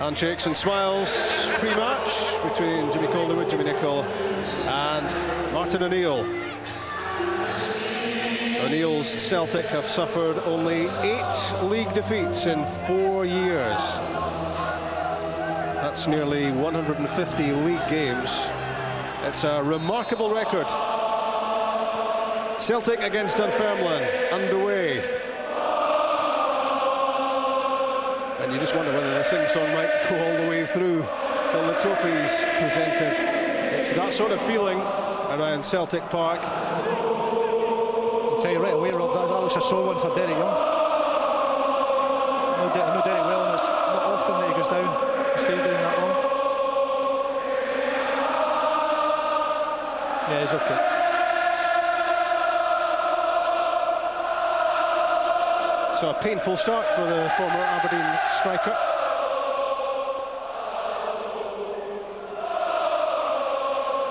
Handshakes and smiles pre-match between Jimmy Calderwood, Jimmy Nicholl and Martin O'Neill. O'Neill's Celtic have suffered only 8 league defeats in 4 years. That's nearly 150 league games. It's a remarkable record. Celtic against Dunfermline underway. And you just wonder whether the sing-song might go all the way through till the trophy's presented. It's that sort of feeling around Celtic Park. I'll tell you right away, Rob, that looks a sore one for Derek Young. I know Derek well, and it's not often that he goes down and stays down that long. Yeah, he's okay. So a painful start for the former Aberdeen striker.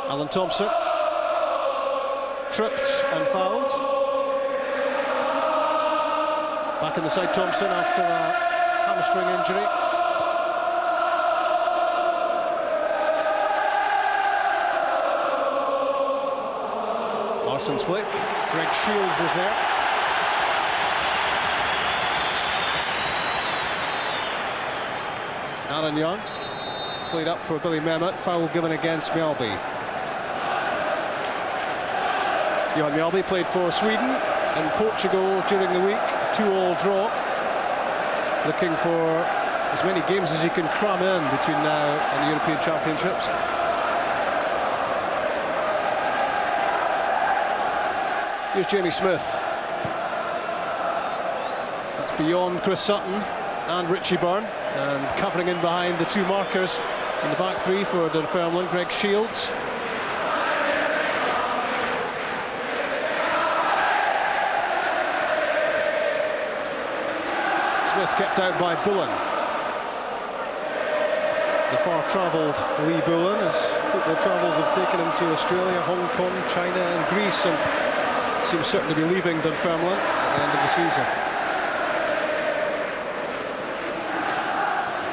Alan Thompson tripped and fouled. Back in the side, Thompson after a hamstring injury. Larson's flick. Greg Shields was there. Aaron Young played up for Billy Mehmet. Foul given against Mjällby. Johan Mjällby played for Sweden and Portugal during the week. 2-2 draw. Looking for as many games as he can cram in between now and the European Championships. Here's Jamie Smith. That's beyond Chris Sutton and Richie Byrne, and covering in behind the 2 markers in the back 3 for Dunfermline, Greg Shields. Smith kept out by Bullen. The far-travelled Lee Bullen, as football travels have taken him to Australia, Hong Kong, China and Greece, and seems certain to be leaving Dunfermline at the end of the season.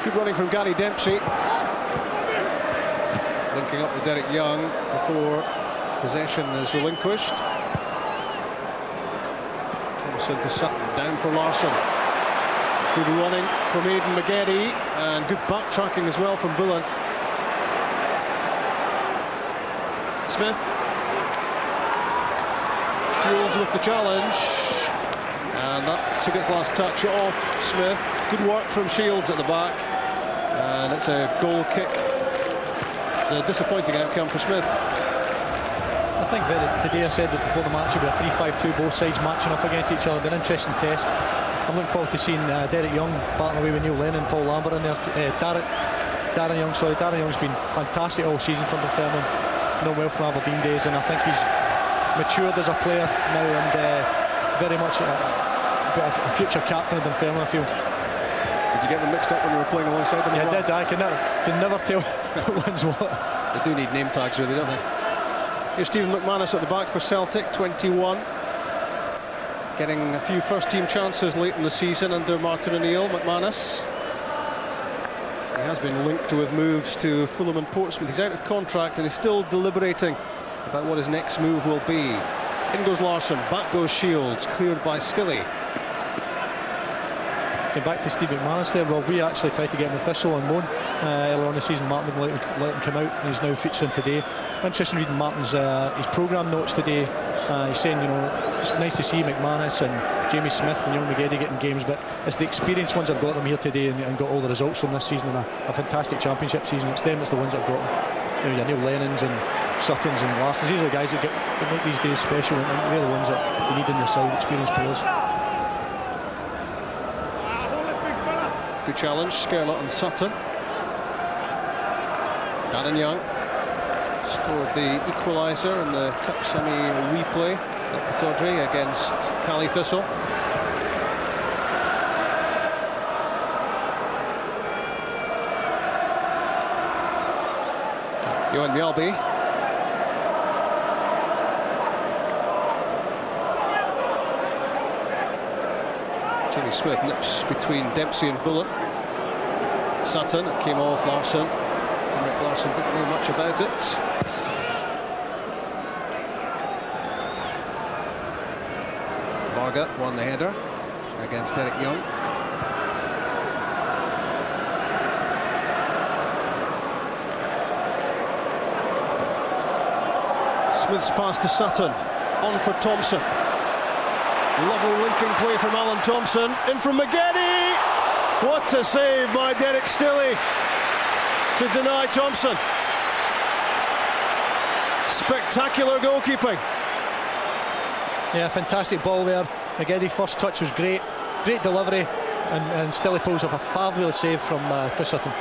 Good running from Gary Dempsey. Linking up with Derek Young before possession is relinquished. Thompson to Sutton, down for Larsson. Good running from Aidan McGeady, and good backtracking as well from Bullen. Smith. Shields with the challenge. And that took its last touch off Smith. Good work from Shields at the back. And it's a goal kick. The disappointing outcome for Smith. I think today I said that before the match it would be a 3-5-2, both sides matching up against each other. It'll be an interesting test. I'm looking forward to seeing Derek Young battling away with Neil Lennon and Paul Lambert in there. Darren Young's been fantastic all season for Dunfermline. Known well from Aberdeen days, and I think he's matured as a player now, and very much a future captain of Dunfermline, I feel. Did you get them mixed up when you were playing alongside them? Yeah, I did. I can never tell one's what. They do need name tags, really, don't they? Here's Stephen McManus at the back for Celtic, 21. Getting a few first-team chances late in the season under Martin O'Neill. McManus. He has been linked with moves to Fulham and Portsmouth. He's out of contract and he's still deliberating about what his next move will be. In goes Larsson, back goes Shields, cleared by Stilley. Getting back to Steve McManus there, well, we actually tried to get him a Thistle on loan earlier on the season. Martin wouldn't let him come out, and he's now featuring today. Interesting reading Martin's his programme notes today. He's saying, you know, it's nice to see McManus and Jamie Smith and Young McGeady getting games, but it's the experienced ones that have got them here today and got all the results from this season, and a fantastic championship season. It's the ones that have got them. You know, your Neil Lennons and Suttons and Larsons. These are the guys that make these days special, and they're the ones that you need in your side, experienced players. Good challenge, Skerlott and Sutton. Darren Young scored the equaliser in the cup semi-replay at Pittodrie against Cali Thistle. Johan Mjällby. Jimmy Smith nips between Dempsey and Bullen. Sutton, it came off Larsson. Henrik Larsson didn't know much about it. Varga won the header against Derek Young. Smith's pass to Sutton, on for Thompson. Lovely linking play from Alan Thompson, in from McGeady. What a save by Derek Stilley to deny Thompson. Spectacular goalkeeping. Yeah, fantastic ball there. McGeady, first touch was great, great delivery, and Stilley pulls off a fabulous save from Chris Sutton.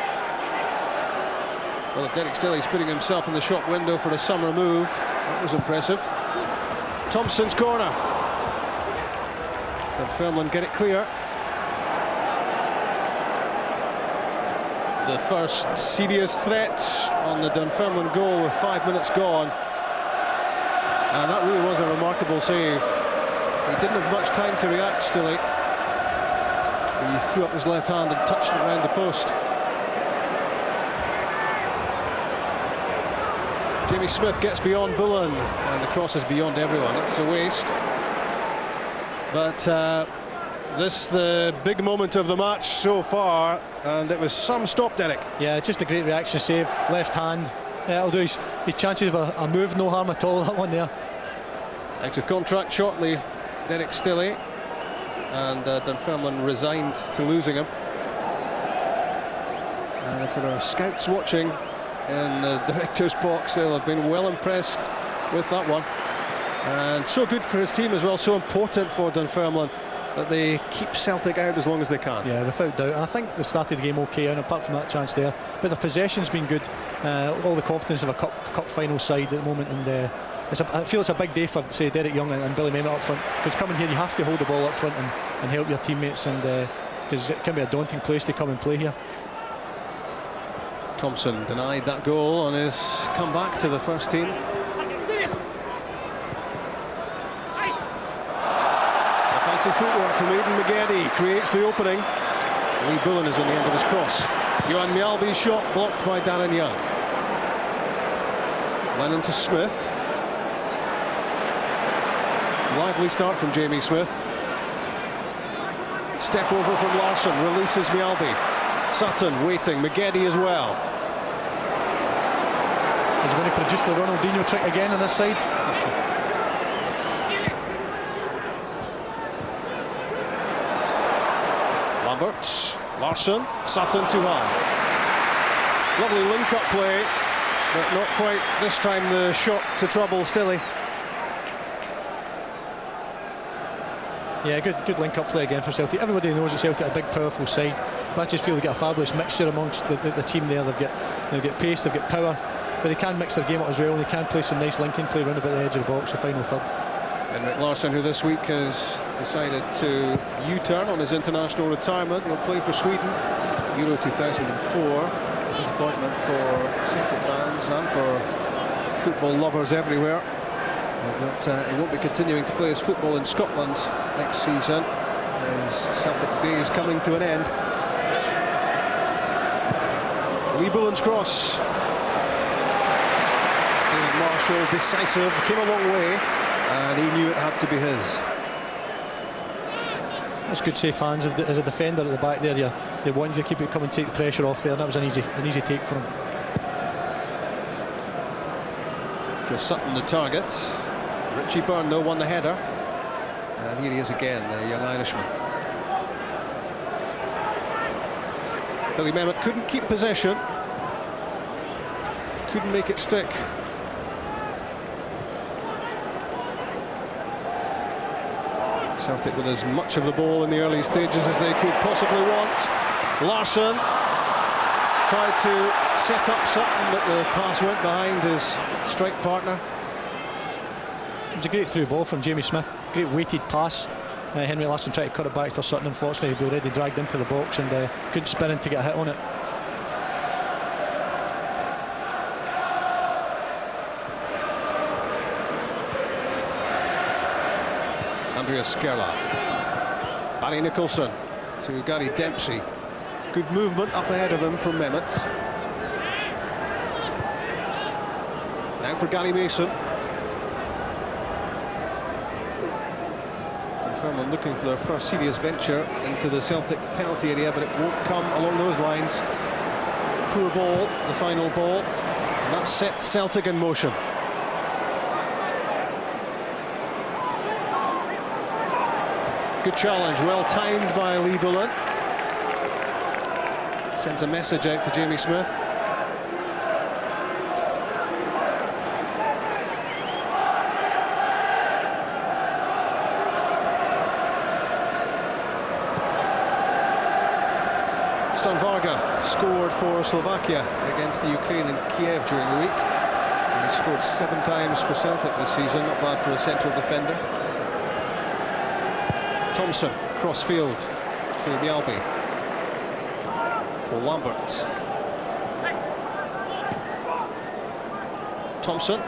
Well, Derek Stilley's putting himself in the shop window for a summer move. That was impressive. Thompson's corner. Dunfermline get it clear. The first serious threat on the Dunfermline goal with 5 minutes gone. And that really was a remarkable save. He didn't have much time to react, Stilley. He threw up his left hand and touched it around the post. Jamie Smith gets beyond Bullen, and the cross is beyond everyone. It's a waste. But this the big moment of the match so far, and it was some stop, Derek. Yeah, just a great reaction save, left hand. Yeah, it'll do his chances of a move, no harm at all, that one there. Out of contract shortly, Derek Stilley, and Dunfermline resigned to losing him. And if there are scouts watching in the director's box, they'll have been well impressed with that one. And so good for his team as well, so important for Dunfermline that they keep Celtic out as long as they can. Yeah, without doubt. And I think they started the game okay, and apart from that chance there, but the possession's been good. All the confidence of a cup final side at the moment, and I feel it's a big day for, say, Derek Young and Billy Mehmet up front, because coming here you have to hold the ball up front and help your teammates, and because it can be a daunting place to come and play here. Thompson denied that goal on his comeback to the first team. Fancy footwork from Aidan McGeady creates the opening. Lee Bullen is on the end of his cross. Johan Mjalby's shot blocked by Darren Young. Lennon to Smith. Lively start from Jamie Smith. Step over from Larsson, releases Mjalby. Sutton waiting, McGeady as well. Is he going to produce the Ronaldinho trick again on this side? Lamberts, Larsson, Sutton too high. Lovely link-up play, but not quite this time the shot to trouble Stilley. Yeah, good link-up play again for Celtic. Everybody knows that Celtic are a big, powerful side. But I just feel they get a fabulous mixture amongst the team there. They've got pace, they've got power, but they can mix their game up as well, and they can play some nice linking play around about the edge of the box, the final third. Henrik Larsson, who this week has decided to U-turn on his international retirement. He'll play for Sweden, Euro 2004. A disappointment for Celtic fans and for football lovers everywhere, is that he won't be continuing to play his football in Scotland next season. His Celtic days coming to an end. Lee Bullen's cross. David Marshall, decisive, came a long way, and he knew it had to be his. That's good save, fans. As a defender at the back there, you want to keep it coming, take the pressure off there, and that was an easy take for him. Chris Sutton the target. Richie Byrne though won the header, and here he is again, the young Irishman. Billy Mehmet couldn't keep possession, couldn't make it stick. Celtic with as much of the ball in the early stages as they could possibly want. Larsson tried to set up Sutton, but the pass went behind his strike partner. It was a great through ball from Jamie Smith, great weighted pass. Henry Larsson tried to cut it back for Sutton. Unfortunately, he'd already dragged into the box and couldn't spin in to get a hit on it. Andreas Skerla. Barry Nicholson to Gary Dempsey. Good movement up ahead of him from Mehmet. Now for Gary Mason. Dunfermline looking for their first serious venture into the Celtic penalty area, but it won't come along those lines. Poor ball, the final ball, and that sets Celtic in motion. Good challenge, well timed by Lee Bullen. Sends a message out to Jamie Smith. Stan Varga scored for Slovakia against the Ukraine in Kiev during the week. And he scored 7 times for Celtic this season, not bad for a central defender. Thompson, cross field to Mjalby. Paul Lambert. Thompson.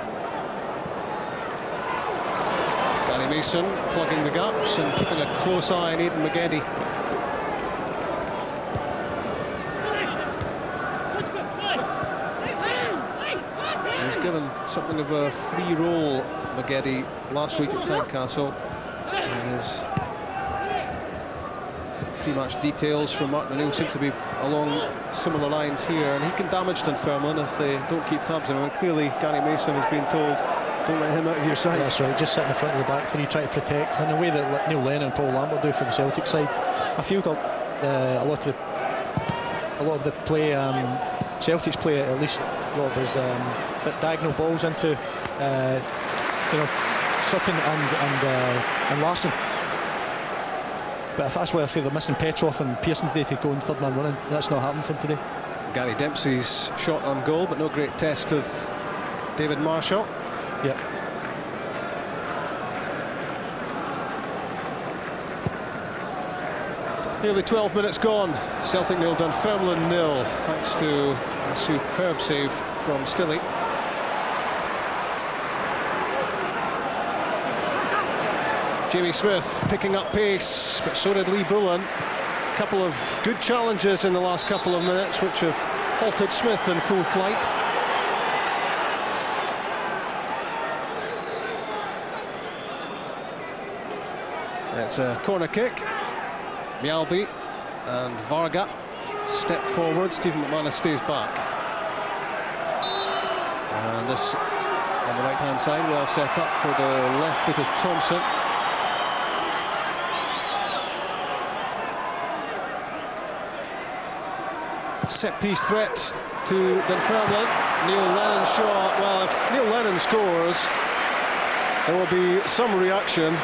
Gary Mason plugging the gaps and keeping a close eye on Aidan McGeady. He's given something of a free role, McGeady, last week at Tynecastle. And his pre-match details from Martin O'Neill seem to be along similar lines here, and he can damage Dunfermline if they don't keep tabs on him. And clearly Gary Mason has been told, don't let him out of your sight. That's right, just sit in the front of the back three, try to protect in a way that Neil Lennon and Paul Lambert do for the Celtic side. I feel that a lot of the play, Celtic's play, at least Rob, is diagonal balls into you know, Sutton and Larson. But if that's where I feel they're missing Petrov and Pearson today to go in third man running, that's not happening for him today. Gary Dempsey's shot on goal, but no great test of David Marshall. Yep. Nearly 12 minutes gone. Celtic 0, Dunfermline 0, thanks to a superb save from Stilly. Jamie Smith picking up pace, but so did Lee Bullen. A couple of good challenges in the last couple of minutes, which have halted Smith in full flight. It's a corner kick. Mjalby and Varga step forward. Stephen McManus stays back. And this on the right-hand side, well set up for the left foot of Thompson. Set-piece threat to Dunfermline. Neil Lennon's shot. Well, if Neil Lennon scores, there will be some reaction,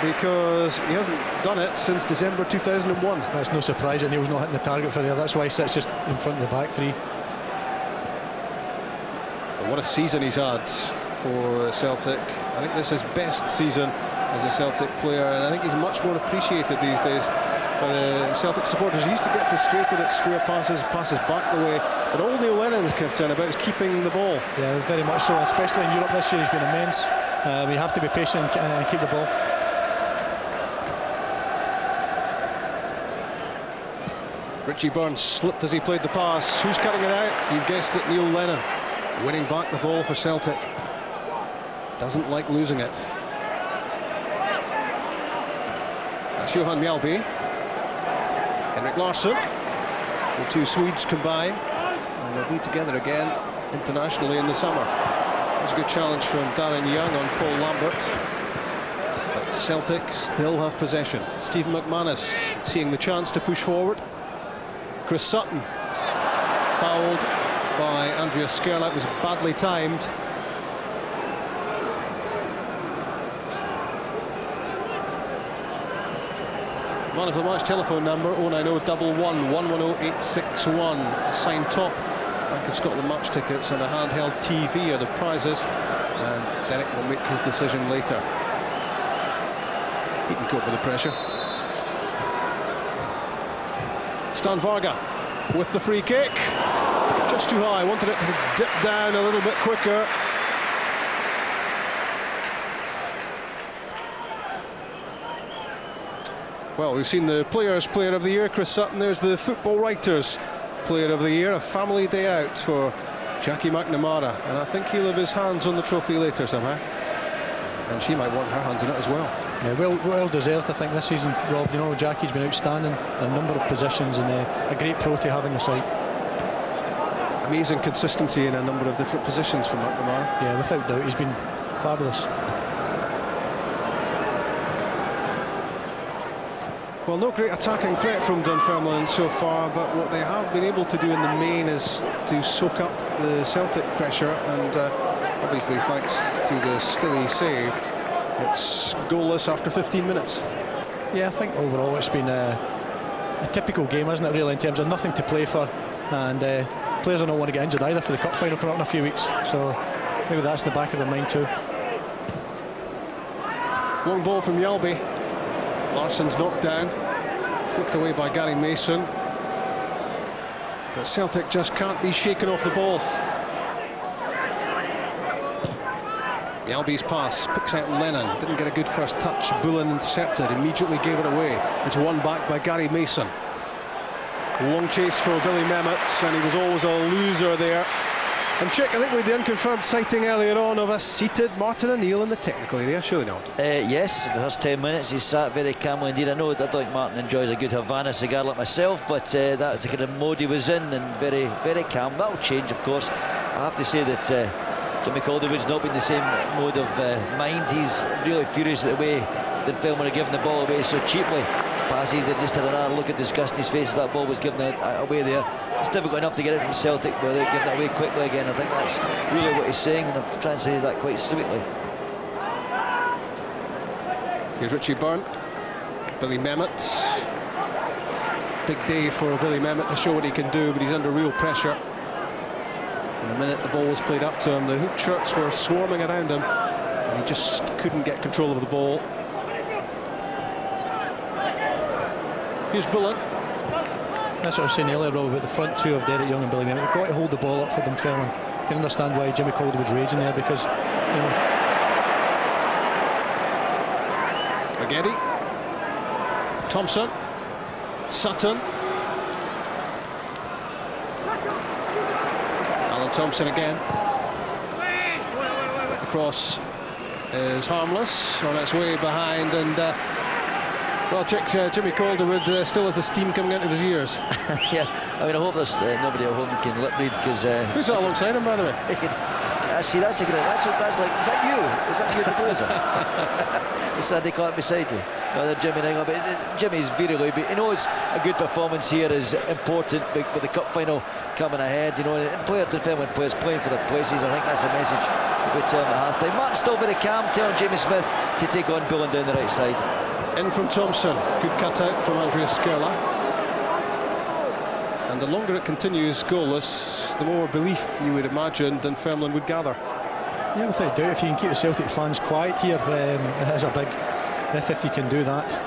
because he hasn't done it since December 2001. That's no surprise that Neil's not hitting the target for there. That's why he sits just in front of the back three. But what a season he's had for Celtic. I think this is his best season as a Celtic player, and I think he's much more appreciated these days by the Celtic supporters. He used to get frustrated at square passes back the way, but all Neil Lennon's concerned about is keeping the ball. Yeah, very much so, especially in Europe this year. He's been immense. We have to be patient and keep the ball. Richie Burns slipped as he played the pass. Who's cutting it out? You've guessed it, Neil Lennon. Winning back the ball for Celtic. Doesn't like losing it. That's Johan Mjalby. Henrik Larsson. The two Swedes combine, and they'll be together again internationally in the summer. There's a good challenge from Darren Young on Paul Lambert. But Celtic still have possession. Stephen McManus seeing the chance to push forward. Chris Sutton fouled by Andreas Skerla. It was badly timed. Man of the match telephone number 09011 110 861. Signed top Bank of Scotland match tickets and a handheld TV are the prizes, and Derek will make his decision later. He can cope with the pressure. Stan Varga with the free kick. Just too high, wanted it to dip down a little bit quicker. Well, we've seen the Players' Player of the Year, Chris Sutton. There's the Football Writers' Player of the Year. A family day out for Jackie McNamara, and I think he'll have his hands on the trophy later somehow. And she might want her hands on it as well. Yeah, well deserved, I think, this season, Rob. You know, Jackie's been outstanding in a number of positions, and a great pro to have in the side. Amazing consistency in a number of different positions from McNamara. Yeah, without doubt, he's been fabulous. Well, no great attacking threat from Dunfermline so far, but what they have been able to do in the main is to soak up the Celtic pressure, and obviously thanks to the Stilly save, it's goalless after 15 minutes. Yeah, I think overall it's been a typical game, isn't it, really, in terms of nothing to play for, and players are not want to get injured either for the cup final coming up in a few weeks, so maybe that's in the back of their mind too. Long ball from Yalby. Larsson's knocked down, flicked away by Gary Mason, but Celtic just can't be shaken off the ball. Yalby's pass picks out Lennon, didn't get a good first touch. Bullen intercepted, immediately gave it away. It's won back by Gary Mason. Long chase for Billy Memmott, and he was always a loser there. And Chick, I think we had the unconfirmed sighting earlier on of a seated Martin O'Neill in the technical area, surely not? Yes, the first 10 minutes he sat very calmly indeed. I don't think Martin enjoys a good Havana cigar like myself, but that's the kind of mode he was in, and very, very calm. That'll change, of course. I have to say that Jimmy Calderwood's not been the same mode of mind. He's really furious at the way Dunfermline are giving the ball away so cheaply. Passes, they just had another look at disgust in his face. That ball was given away there. It's difficult enough to get it from Celtic without giving it away quickly again. I think that's really what he's saying, and I've translated that quite sweetly. Here's Richie Byrne, Billy Memmott. Big day for Billy Memmott to show what he can do, but he's under real pressure. In the minute the ball was played up to him, the hoop shirts were swarming around him, and he just couldn't get control of the ball. Here's Bullen. That's what I was saying earlier, Rob, about the front two of Derek Young and Billy Memmott. They've got to hold the ball up for Dunfermline. You can understand why Jimmy Calderwood's raging there, because, you know... McGeady, Thompson, Sutton, Alan Thompson again. The cross is harmless on its way behind, and well, Jimmy Calderwood still has the steam coming out of his ears. Yeah, I mean, I hope there's nobody at home can lip read, because who's that alongside him, by the way? I see, that's like, is that you? Is that you, the closer? It's Sandy Clark beside you. No, Jimmy Ningle, but Jimmy's very low, but he knows a good performance here is important with the cup final coming ahead, you know, and Dunfermline players playing for their places. I think that's the message we tell them at half time. Martin's still very calm, telling Jamie Smith to take on Bullen down the right side. In from Thompson, good cut out from Andreas Skerla. And the longer it continues goalless, the more belief you would imagine Dunfermline would gather. Yeah, without doubt, if you can keep the Celtic fans quiet here, it is a big if you can do that.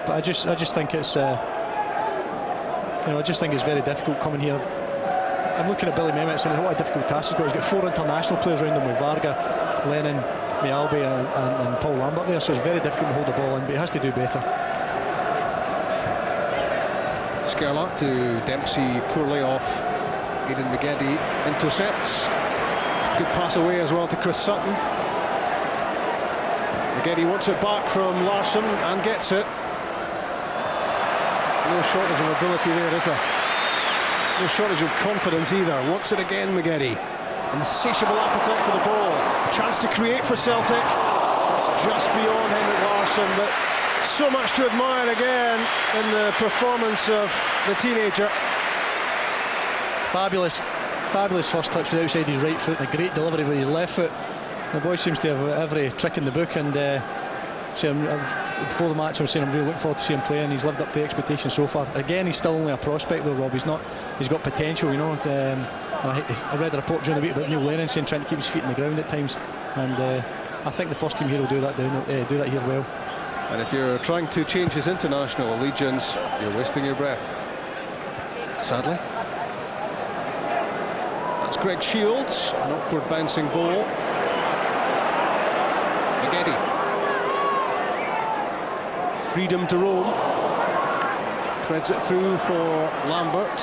But I just think it's, you know, I just think it's very difficult coming here. I'm looking at Billy Memmott and what a difficult task he's got. He's got 4 international players around him with Varga, Lennon, Mialby and Paul Lambert there, so it's very difficult to hold the ball in, but he has to do better. Skerla to Dempsey, poorly off. Aidan McGeady intercepts. Good pass away as well to Chris Sutton. McGeady wants it back from Larsson and gets it. No shortage of ability there, is there? No shortage of confidence either. Wants it again, McGeady. Insatiable appetite for the ball. Chance to create for Celtic. It's just beyond Henrik Larsson, but so much to admire again in the performance of the teenager. Fabulous first touch with the outside his right foot and a great delivery with his left foot. The boy seems to have every trick in the book, and before the match I was saying I'm really looking forward to see him play, and he's lived up to expectations so far. Again, he's still only a prospect though, Rob. He's got potential, you know. I read a report during the week about Neil Lennon saying trying to keep his feet on the ground at times, and I think the first team here will do that here well. And if you're trying to change his international allegiance, you're wasting your breath, sadly. That's Greg Shields, an awkward bouncing ball. McGeady freedom to roam. Threads it through for Lambert.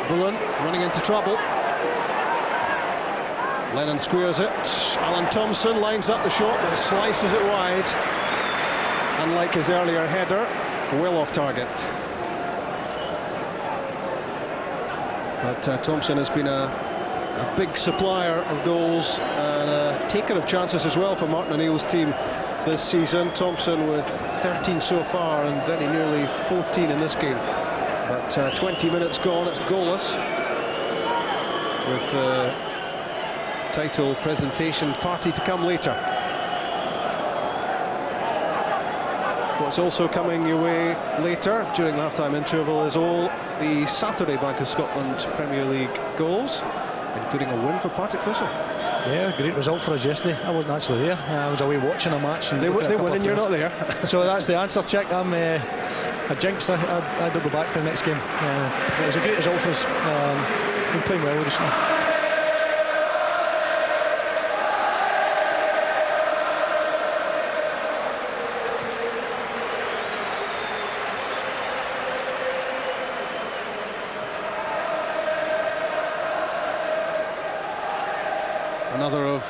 Bullen running into trouble. Lennon squares it. Alan Thompson lines up the shot, but slices it wide. Unlike his earlier header, well off target. But Thompson has been a big supplier of goals and a taker of chances as well for Martin O'Neill's team this season. Thompson with 13 so far and very nearly 14 in this game. But 20 minutes gone, it's goalless. With the title presentation party to come later. What's also coming your way later during the half-time interval is all the Saturday Bank of Scotland Premier League goals, including a win for Partick Thistle. Yeah, great result for us yesterday. I wasn't actually there. I was away watching a match. And they win and you're not there. So that's the answer. Check. I'm a jinx. I don't go back to the next game. It was a great result for us. Been playing well recently. Another of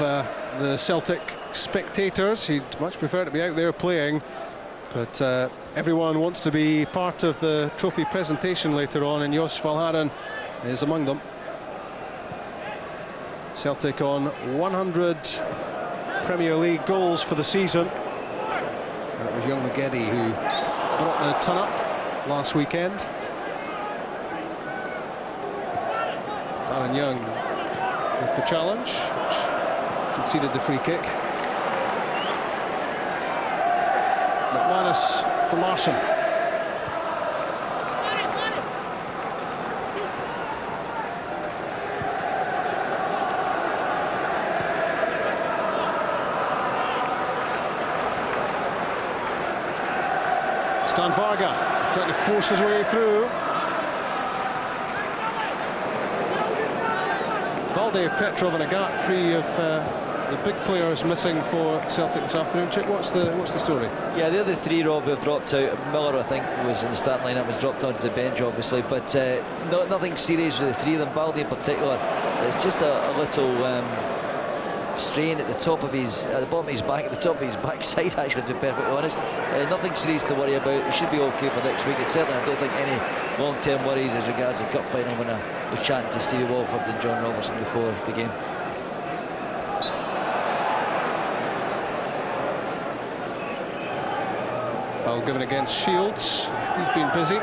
the Celtic spectators. He'd much prefer to be out there playing, but everyone wants to be part of the trophy presentation later on, and Jos Valharen is among them. Celtic on 100 Premier League goals for the season. And it was young McGeady who brought the ton up last weekend. Darren Young with the challenge, which conceded the free kick. McManus for Larsson. Stan Varga trying to force his way through. Balde, Petrov and Agat, three of the big players missing for Celtic this afternoon. Chick, what's the story? Yeah, the other three, Rob, have dropped out. Miller, I think, was in the starting lineup, was dropped onto the bench, obviously, but nothing serious with the three of them. Balde in particular, it's just a little strain at the top of his, at the bottom of his back, at the top of his backside, actually, to be perfectly honest. Nothing serious to worry about. It should be okay for next week. It's certainly, I don't think, any long-term worries as regards the cup final when I was chatting to Stevie Walford and John Robertson before the game. Foul given against Shields. He's been busy.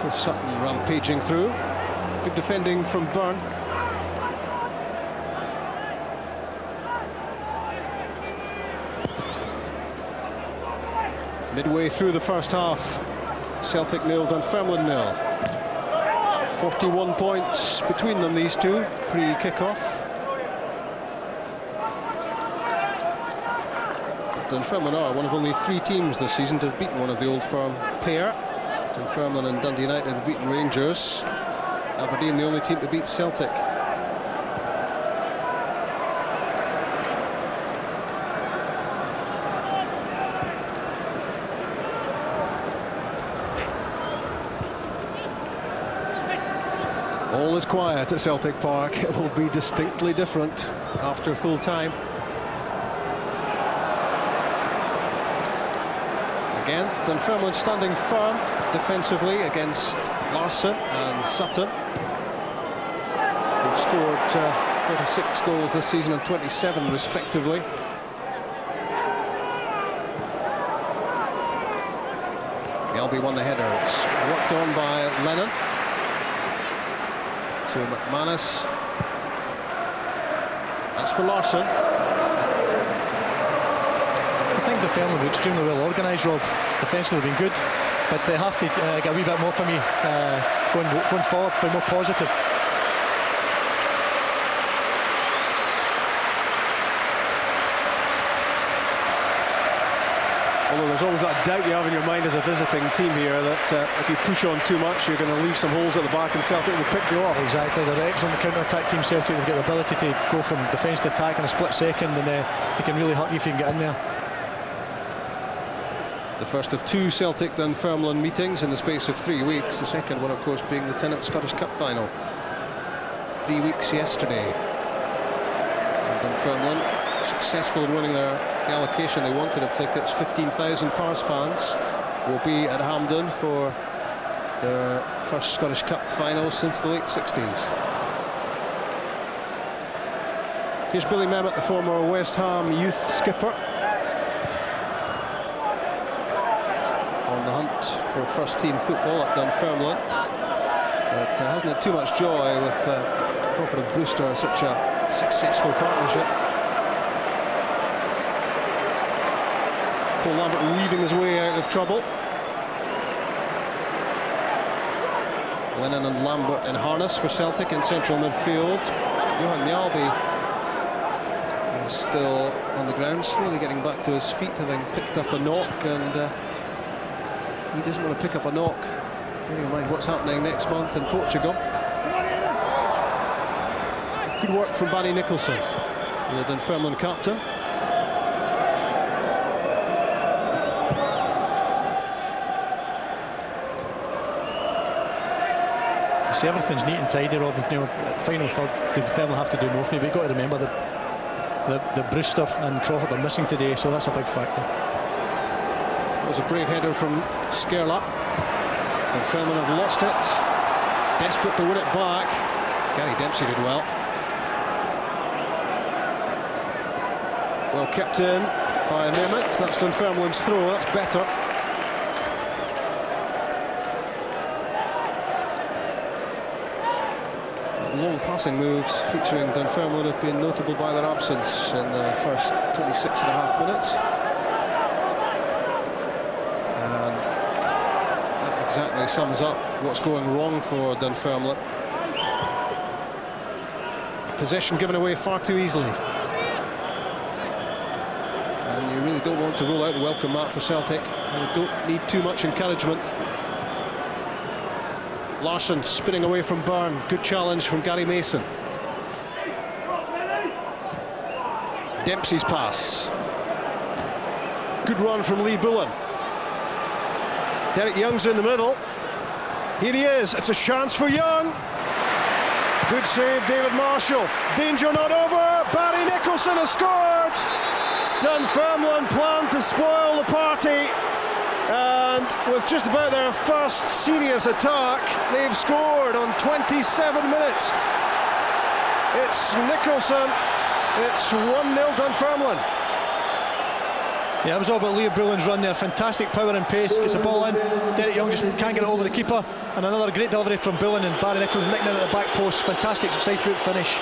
With Sutton rampaging through. Good defending from Byrne. Midway through the first half, Celtic 0, Dunfermline 0. 41 points between them, these two, pre-kick-off. Dunfermline are one of only 3 teams this season to have beaten one of the Old Firm pair. Dunfermline and Dundee United have beaten Rangers. Aberdeen the only team to beat Celtic. All is quiet at Celtic Park. It will be distinctly different after full time. Again, Dunfermline standing firm defensively against Larsson and Sutton, who've scored 36 goals this season and 27 respectively. Yelby won the header. It's worked on by Lennon to McManus. That's for Larsson. I think Dunfermline were extremely well organised, Rob. Defensively been good, but they have to get a wee bit more from me going forward, be more positive. Although there's always that doubt you have in your mind as a visiting team here that if you push on too much, you're going to leave some holes at the back and Celtic will pick you off. Exactly, they're excellent counter-attack team, Celtic. They've got the ability to go from defence to attack in a split second, and they can really hurt you if you can get in there. The first of 2 Celtic Dunfermline meetings in the space of 3 weeks. The second one, of course, being the Tennant Scottish Cup final. 3 weeks yesterday. And Dunfermline successful in winning the allocation they wanted of tickets. 15,000 Pars fans will be at Hampden for their first Scottish Cup final since the late 60s. Here's Billy Memmott, the former West Ham youth skipper, on the hunt for first team football at Dunfermline, but hasn't had too much joy with Crawford and Brewster, such a successful partnership. Paul Lambert weaving his way out of trouble. Lennon and Lambert in harness for Celtic in central midfield. Johan Mjalby is still on the ground, slowly getting back to his feet, having picked up a knock, and he doesn't want to pick up a knock, bearing in mind what's happening next month in Portugal. Good work from Barry Nicholson, the Dunfermline captain. See, everything's neat and tidy, Rob. You know, final third, Dunfermline have to do more for me, but you've got to remember that the Brewster and Crawford are missing today, so that's a big factor. It was a brave header from Skerla. Dunfermline have lost it, desperate to win it back. Gary Dempsey did well. Well kept in by Memmott. That's Dunfermline's throw, that's better. Long passing moves featuring Dunfermline have been notable by their absence in the first 26.5 minutes. And that exactly sums up what's going wrong for Dunfermline. Possession given away far too easily. And you really don't want to roll out the welcome mat for Celtic. You don't need too much encouragement. Larsson spinning away from Byrne. Good challenge from Gary Mason. Dempsey's pass. Good run from Lee Bullen. Derek Young's in the middle. Here he is. It's a chance for Young. Good save, David Marshall. Danger not over. Barry Nicholson has scored. Dunfermline planned to spoil the party. And with just about their first serious attack, they've scored on 27 minutes. It's Nicholson. It's 1-0 Dunfermline. Yeah, it was all about Lee Bullen's run there. Fantastic power and pace. Gets the ball in. Derek Young just can't get it over the keeper. And another great delivery from Bullen, and Barry Nicholson nicking it at the back post. Fantastic side foot finish.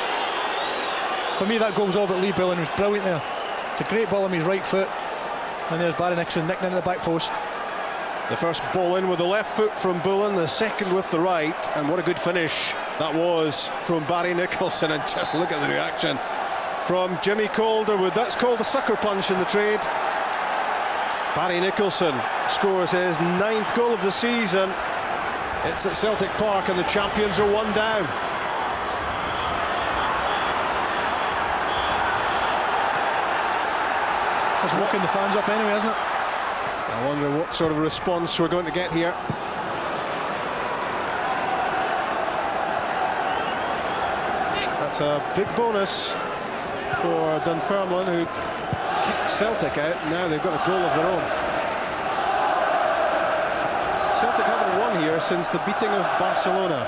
For me, that goal was all about Lee Bullen. It was brilliant there. It's a great ball on his right foot. And there's Barry Nicholson nicking it at the back post. The first ball in with the left foot from Bullen, the second with the right, and what a good finish that was from Barry Nicholson. And just look at the reaction from Jimmy Calderwood. That's called a sucker punch in the trade. Barry Nicholson scores his 9th goal of the season. It's at Celtic Park and the champions are 1 down. That's woken the fans up anyway, isn't it? I wonder what sort of response we're going to get here. That's a big bonus for Dunfermline, who kicked Celtic out. Now they've got a goal of their own. Celtic haven't won here since the beating of Barcelona.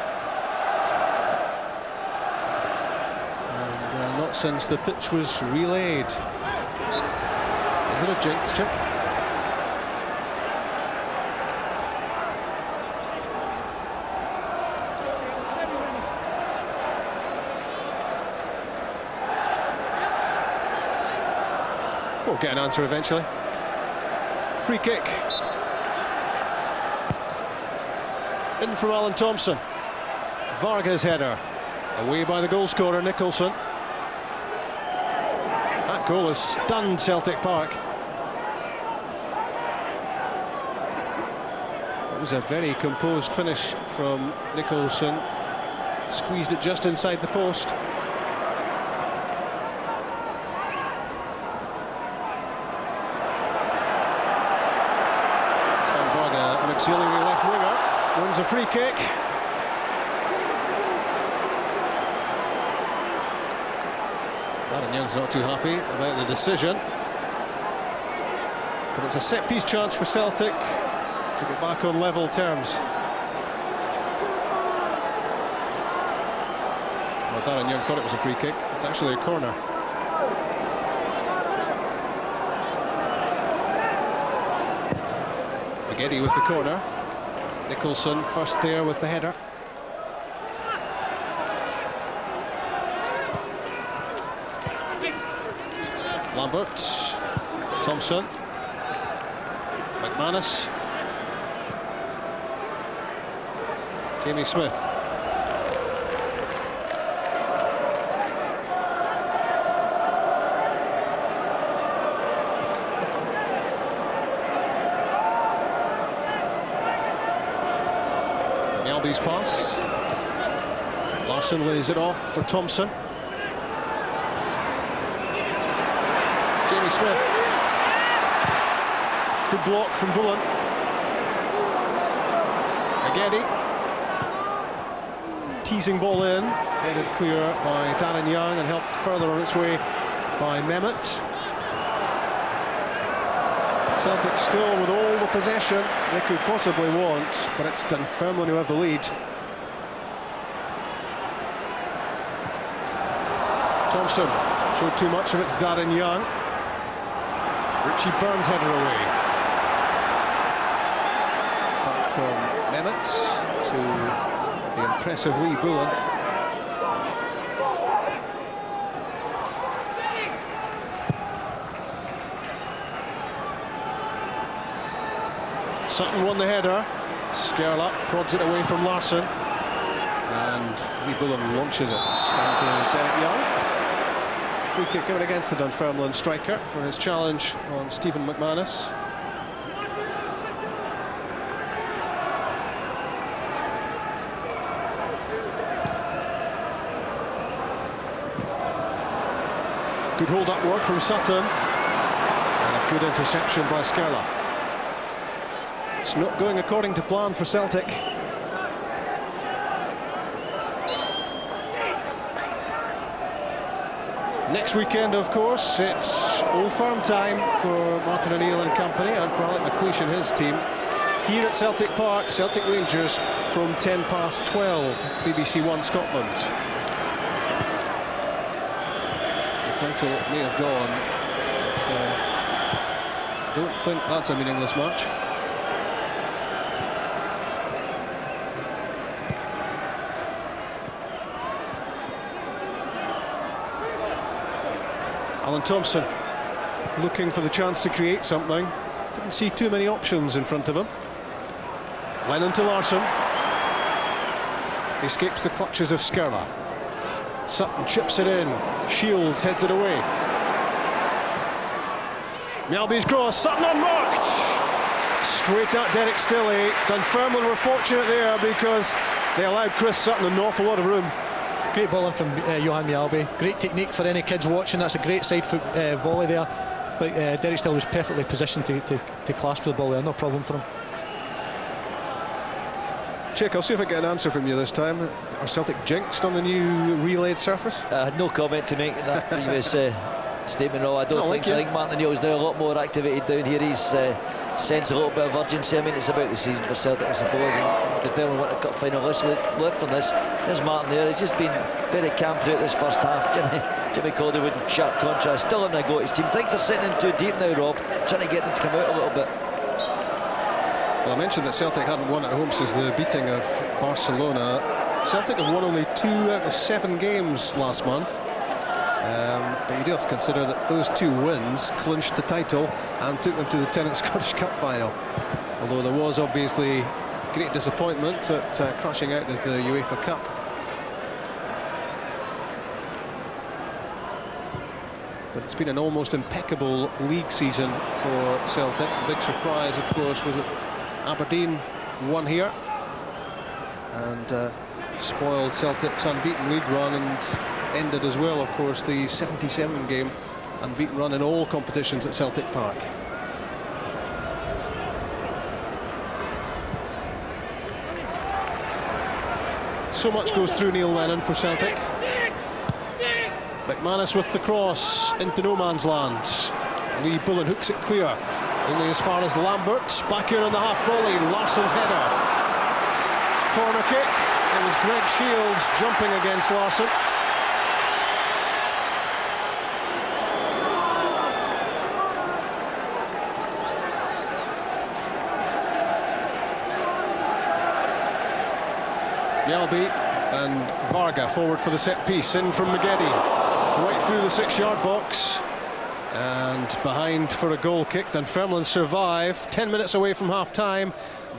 And not since the pitch was relayed. Is it a jinx check? We'll get an answer eventually. Free kick. In from Alan Thompson. Vargas header. Away by the goal scorer, Nicholson. That goal has stunned Celtic Park. was a very composed finish from Nicholson. Squeezed it just inside the post. Stanvarga, an auxiliary left winger, wins a free kick. Darren Young's not too happy about the decision. But it's a set-piece chance for Celtic to get back on level terms. Well, Darren Young thought it was a free kick. It's actually a corner. Maggedi with the corner. Nicholson first there with the header. Lambert, Thompson, McManus, Jamie Smith. Mjällby's pass. Larsson lays it off for Thompson. Jamie Smith. Good block from Bullen. Maggedi. Teasing ball in, headed clear by Darren Young and helped further on its way by Mehmet. Celtic still with all the possession they could possibly want, but it's Dunfermline who have the lead. Thompson showed too much of it to Darren Young. Richie Burns header away. Back from Mehmet to the impressive Lee Bullen. Sutton won the header. Skerla prods it away from Larsson. And Lee Bullen launches it. Down to Derek Young. Free kick given against the Dunfermline striker for his challenge on Stephen McManus. Good hold-up work from Sutton. And a good interception by Skerla. It's not going according to plan for Celtic. Next weekend, of course, it's Old Firm time for Martin O'Neill and company and for Alec McLeish and his team. Here at Celtic Park, Celtic Rangers from 12:10, BBC One Scotland. The title may have gone, but I don't think that's a meaningless match. Alan Thompson looking for the chance to create something. Didn't see too many options in front of him. Lennon to Larsson. Escapes the clutches of Skerla. Sutton chips it in. Shields heads it away. Mjällby's cross. Sutton unmarked. Straight at Derek Stilley. Dunfermline were fortunate there because they allowed Chris Sutton an awful lot of room. Great ball in from Johan Mjällby. Great technique for any kids watching. That's a great side foot volley there. But Derek Stilley was perfectly positioned to clasp the ball there. No problem for him. Chick, I'll see if I get an answer from you this time. Are Celtic jinxed on the new relayed surface? I had no comment to make that previous statement. No, I don't think so. I think Martin O'Neill's now a lot more activated down here. He's sense a little bit of urgency. I mean, it's about the season for Celtic, I suppose, and the Dunfermline want a cup final lift from this. There's Martin there. He's just been very calm throughout this first half. Jimmy Calderwood in sharp contrast, still having a go at his team. Things are sitting in too deep now, Rob, trying to get them to come out a little bit. Well, I mentioned that Celtic hadn't won at home since the beating of Barcelona. Celtic have won only 2 out of 7 games last month. But you do have to consider that those 2 wins clinched the title and took them to the Tennent Scottish Cup final. Although there was obviously great disappointment at crashing out of the UEFA Cup. But it's been an almost impeccable league season for Celtic. The big surprise, of course, was that Aberdeen won here and spoiled Celtic's unbeaten league run, and ended as well, of course, the 77-game unbeaten run in all competitions at Celtic Park. So much goes through Neil Lennon for Celtic. McManus with the cross into no man's land. Lee Bullen hooks it clear, only as far as Lambert. Back in on the half volley, Larsson's header. Corner kick, it was Greg Shields jumping against Larsson. Yalby and Varga forward for the set piece, in from McGeady, right through the 6-yard box and behind for a goal kick. Dunfermline survive, 10 minutes away from half-time.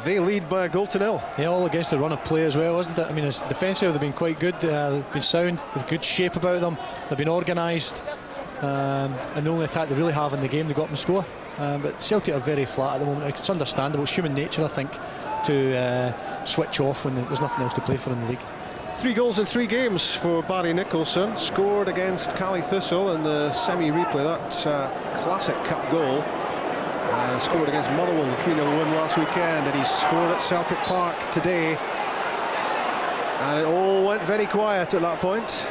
They lead by a goal to nil. Yeah, all against the run of play as well, wasn't it? I mean, it's defensive, they've been quite good, they've been sound, they've good shape about them, they've been organised, and the only attack they really have in the game, they got them to score. But Celtic are very flat at the moment. It's understandable, it's human nature, I think, to switch off when there's nothing else to play for in the league. 3 goals in 3 games for Barry Nicholson. Scored against Cali Thistle in the semi-replay, that classic cup goal. Scored against Motherwell, the 3-0 win last weekend, and he's scored at Celtic Park today. And it all went very quiet at that point.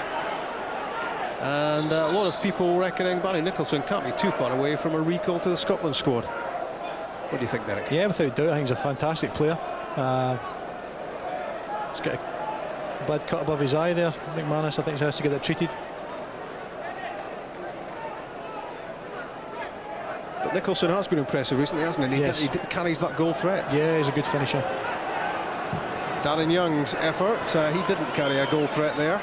And a lot of people reckoning Barry Nicholson can't be too far away from a recall to the Scotland squad. What do you think, Derek? Yeah, without doubt, I think he's a fantastic player. He's got a bad cut above his eye there. McManus, I think, has to get that treated. But Nicholson has been impressive recently, hasn't he? Yes. He carries that goal threat. Yeah, he's a good finisher. Darren Young's effort, he didn't carry a goal threat there.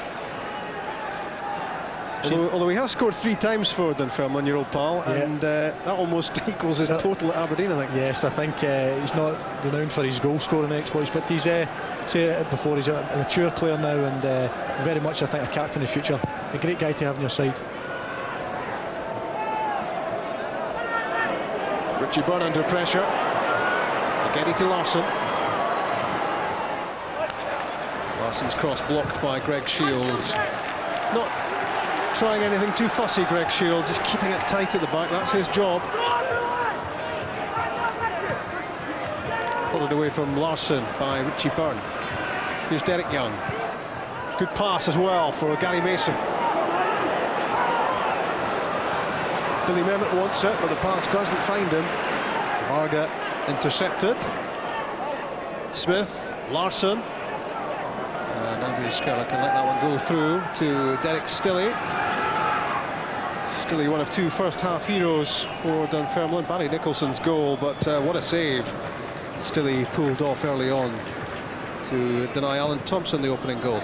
Although he has scored 3 times for Dunfermline, your old pal, yeah. And that almost equals his total at Aberdeen, I think. Yes, I think he's not renowned for his goal-scoring exploits, but he's, say it before, he's a mature player now, and very much, I think, a captain in the future. A great guy to have on your side. Richie Byrne under pressure. McGeady to Larsson. Larsson's cross blocked by Greg Shields. Not trying anything too fussy, Greg Shields, just keeping it tight at the back. That's his job. Followed away from Larsson by Richie Byrne. Here's Derek Young. Good pass as well for Gary Mason. Billy Memmott wants it, but the pass doesn't find him. Varga intercepted. Smith, Larsson, and Andrew Skerla can let that one go through to Derek Stilley. Stilley, one of 2 first-half heroes for Dunfermline. Barry Nicholson's goal, but what a save. Stilley pulled off early on to deny Alan Thompson the opening goal.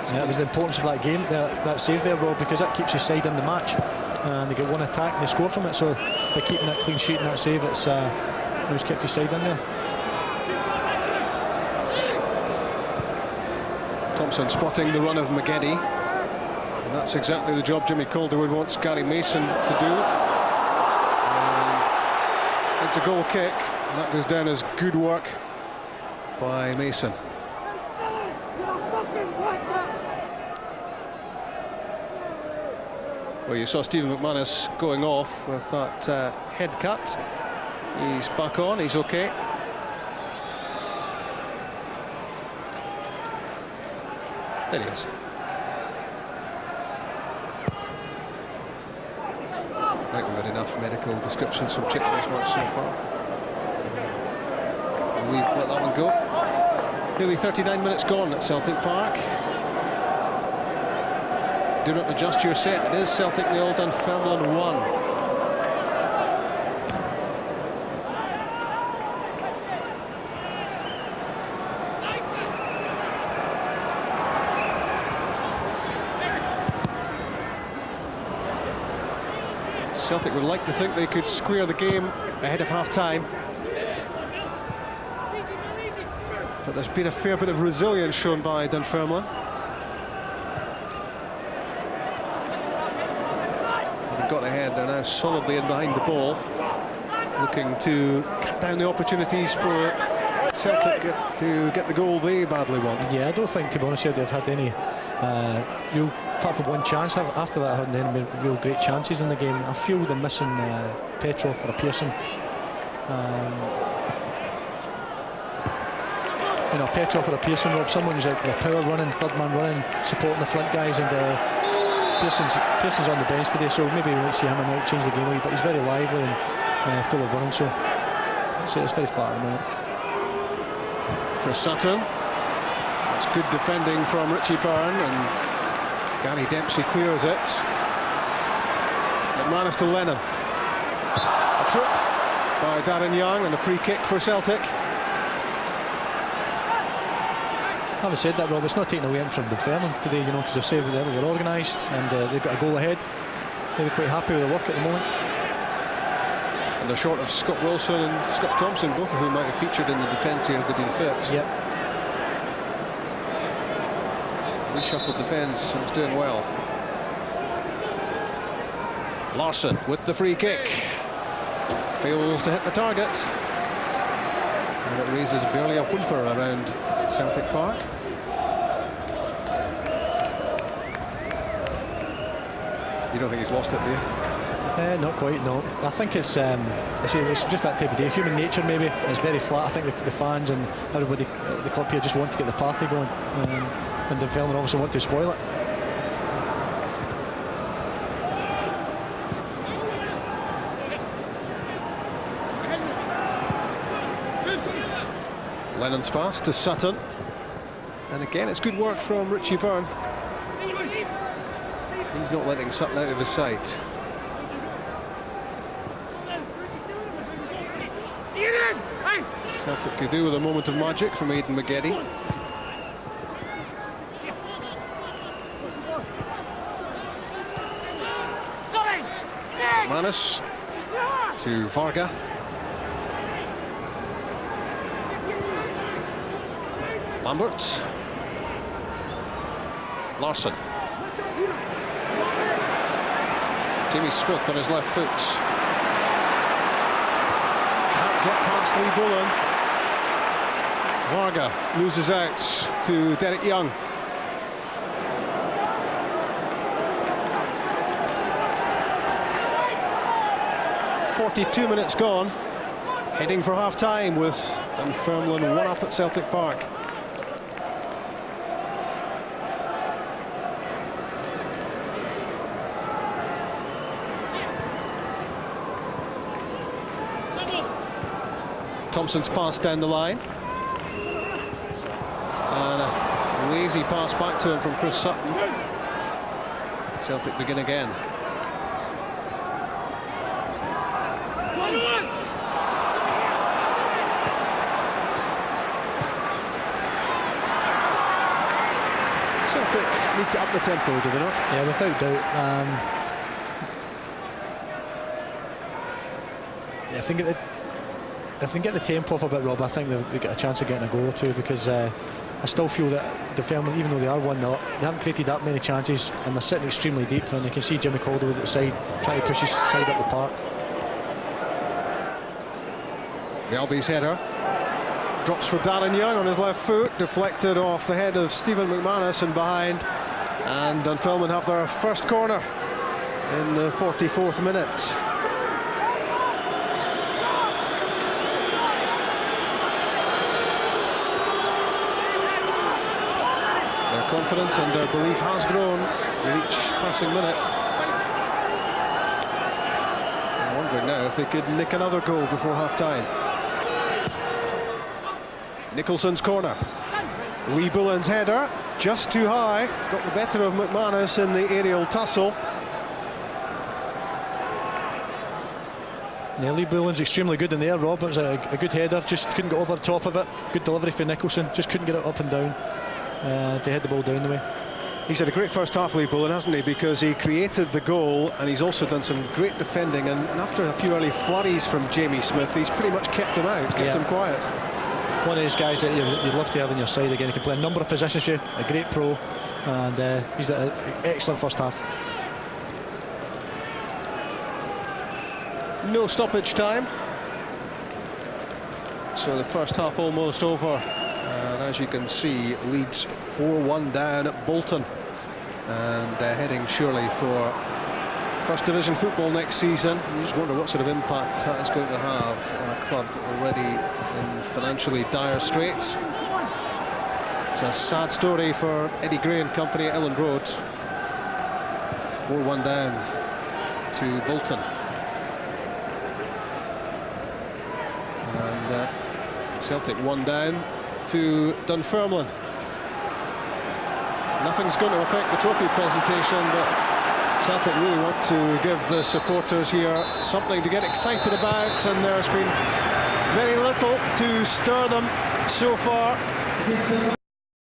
Yeah, that was the importance of that game, that save there, Rob, because that keeps his side in the match, and they get 1 attack and they score from it. So by keeping that clean sheet and that save, it's kept his side in there. Thompson spotting the run of McGeady, and that's exactly the job Jimmy Calderwood wants Gary Mason to do. And it's a goal kick, and that goes down as good work by Mason. Well, you saw Stephen McManus going off with that head cut. He's back on, he's okay. There he is. I think we've had enough medical descriptions from Chick this match so far. We've let that one go. Nearly 39 minutes gone at Celtic Park. Do not adjust your set. It is Celtic 0, Dunfermline 1. Celtic would like to think they could square the game ahead of half-time. But there's been a fair bit of resilience shown by Dunfermline. They've got ahead, they're now solidly in behind the ball. looking to cut down the opportunities for Celtic to get the goal they badly want. Yeah, I don't think, to be honest, they've had any real, apart from one chance after that, haven't had any real great chances in the game. I feel they're missing Petrov or Pearson. You know, Petrov or Pearson, Rob, someone who's out with a power running, third man running, supporting the front guys, and Pearson's on the bench today, so maybe we might see him and out change the game a wee, but he's very lively and full of running, so it's very flat at the moment. Chris Sutton. That's good defending from Richie Byrne, and Gary Dempsey clears it. McManus to Lennon. A trip by Darren Young and a free kick for Celtic. Having said that, Rob, it's not taking away from Dunfermline today, you know, because they've saved it, they're organised and they've got a goal ahead. They'll be quite happy with their work at the moment. And they're short of Scott Wilson and Scott Thompson, both of whom might have featured in the defence here if they'd been fit. Yep. Reshuffled defence, and it's doing well. Larsson with the free kick. Fails to hit the target. And it raises barely a whimper around Celtic Park. You don't think he's lost it, do you? Not quite, no. I think it's just that type of day. Human nature, maybe. It's very flat. I think the fans and everybody at the club here just want to get the party going. And the Dunfermline obviously want to spoil it. Lennon's pass to Sutton. And again, it's good work from Richie Byrne. He's not letting Sutton out of his sight. Celtic could do with a moment of magic from Aidan McGeady. Manus to Varga. Lambert. Larsson. Jamie Smith on his left foot. Can't get past Lee Bullen. Varga loses out to Derek Young. "42 minutes gone, heading for half-time with Dunfermline 1 up at Celtic Park. Thompson's pass down the line. And a lazy pass back to him from Chris Sutton. Celtic begin again. Celtic need to up the tempo, do they not? Yeah, without doubt. Yeah, if they can get the tempo up a bit, Rob, I think they've got a chance of getting a goal or two, because I still feel that Dunfermline, even though they are 1-0, they haven't created that many chances and they're sitting extremely deep, and you can see Jimmy Calderwood at the side trying to push his side up the park. Welby's header drops for Darren Young on his left foot, deflected off the head of Stephen McManus and behind, and Dunfermline have their first corner in the 44th minute. Their confidence and their belief has grown with each passing minute. I'm wondering now if they could nick another goal before half-time. Nicholson's corner. Lee Bullen's header, just too high, got the better of McManus in the aerial tussle. Yeah, Lee Bullen's extremely good in there, Rob. It was a good header, just couldn't get over the top of it. Good delivery for Nicholson, just couldn't get it up and down to head the ball down the way. He's had a great first half, Lee Bullen, hasn't he? Because he created the goal and he's also done some great defending. And after a few early flurries from Jamie Smith, he's pretty much kept him out, kept him quiet. One of these guys that you'd love to have on your side again. He can play a number of positions for you, a great pro, and he's had an excellent first half. No stoppage time. So the first half almost over, and as you can see, Leeds 4-1 down at Bolton, and heading surely for First Division football next season. You just wonder what sort of impact that is going to have on a club already in financially dire straits. It's a sad story for Eddie Gray and company at Elland Road. 4-1 down to Bolton. And Celtic 1 down to Dunfermline. Nothing's going to affect the trophy presentation, but Celtic really want to give the supporters here something to get excited about, and there's been very little to stir them so far.